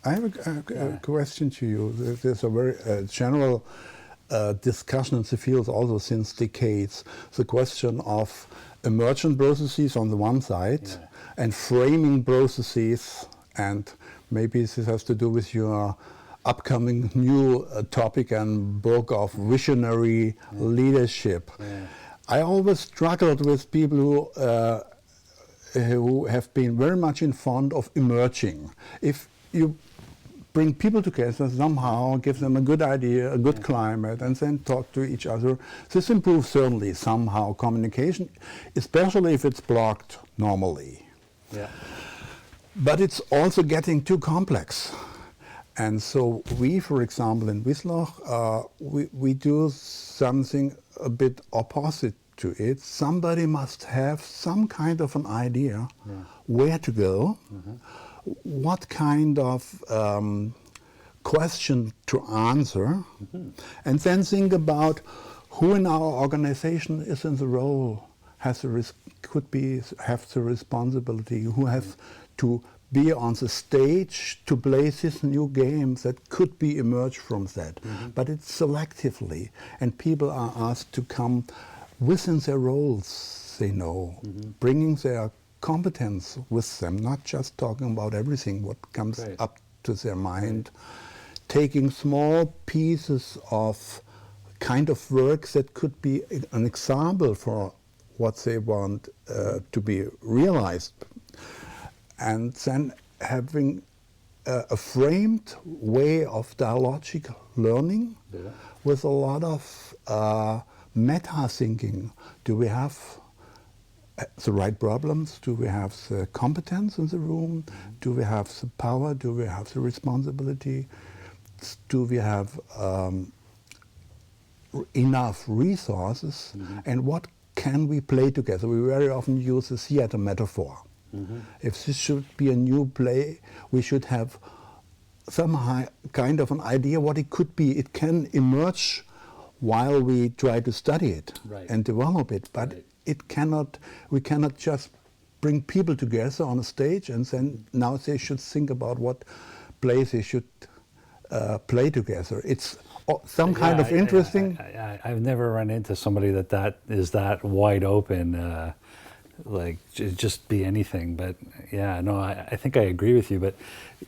I have a question to you. There's a very general discussion in the field also since decades. The question of emergent processes on the one side and framing processes, and maybe this has to do with your upcoming new topic and book of visionary leadership. I always struggled with people who have been very much in front of emerging. If you bring people together somehow, give them a good idea, a good climate, and then talk to each other, this improves certainly somehow communication, especially if it's blocked normally. But it's also getting too complex. And so we, for example, in Wiesloch, we do something a bit opposite to it. Somebody must have some kind of an idea where to go, what kind of question to answer, and then think about who in our organization is in the role, have the responsibility, who has to be on the stage to play this new game that could be emerged from that. But it's selectively, and people are asked to come within their roles, they know, bringing their competence with them, not just talking about everything what comes up to their mind, taking small pieces of kind of work that could be an example for what they want to be realized, and then having a framed way of dialogic learning with a lot of meta thinking. Do we have the right problems? Do we have the competence in the room? Do we have the power? Do we have the responsibility? Do we have enough resources? And what can we play together? We very often use the theater metaphor. If this should be a new play, we should have some kind of an idea what it could be. It can emerge while we try to study it and develop it, but it cannot. We cannot just bring people together on a stage and then now they should think about what plays they should play together. It's some kind of interesting. I've never run into somebody that is that wide open. Like just be anything, but I think I agree with you. But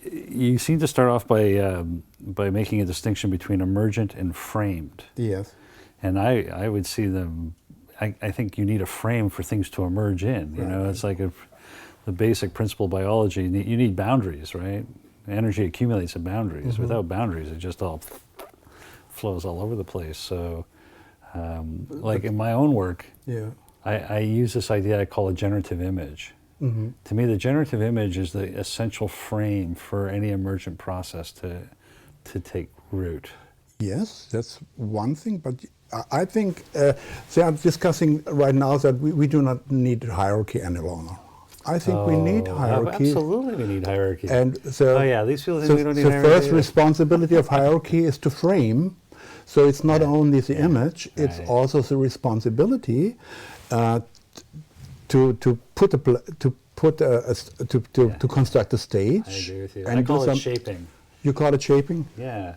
you seem to start off by making a distinction between emergent and framed. Yes. And I would see them. I think you need a frame for things to emerge in. You know, it's like the basic principle of biology. You need boundaries, right? Energy accumulates in boundaries. Without boundaries, it just all flows all over the place. So, like in my own work. I use this idea I call a generative image. To me, the generative image is the essential frame for any emergent process to take root. Yes, that's one thing, but I think they are discussing right now that we do not need hierarchy any longer. I think we need hierarchy. Absolutely, we need hierarchy. And these people think we don't need hierarchy. The first responsibility of hierarchy is to frame. So it's not only the image; it's also the responsibility to construct a stage. I agree with you. And I call it shaping. You call it shaping? Yeah.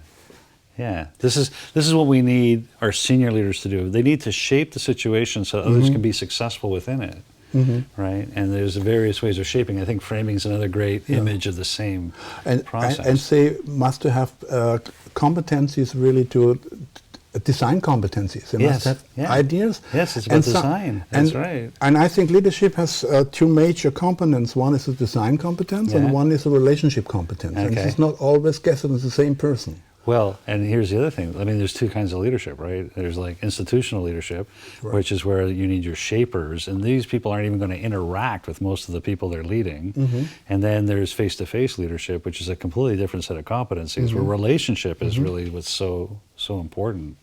This is what we need our senior leaders to do. They need to shape the situation so others can be successful within it. Right? And there's various ways of shaping. I think framing is another great image of the same process. And they must have competencies really to design competencies. They must have ideas. Yes, it's about design. That's right. And I think leadership has two major components. One is the design competence and one is the relationship competence. And it's not always gathered in the same person. Well, and here's the other thing. I mean, there's two kinds of leadership, right? There's like institutional leadership, which is where you need your shapers, and these people aren't even going to interact with most of the people they're leading. And then there's face-to-face leadership, which is a completely different set of competencies, where relationship is really what's so important.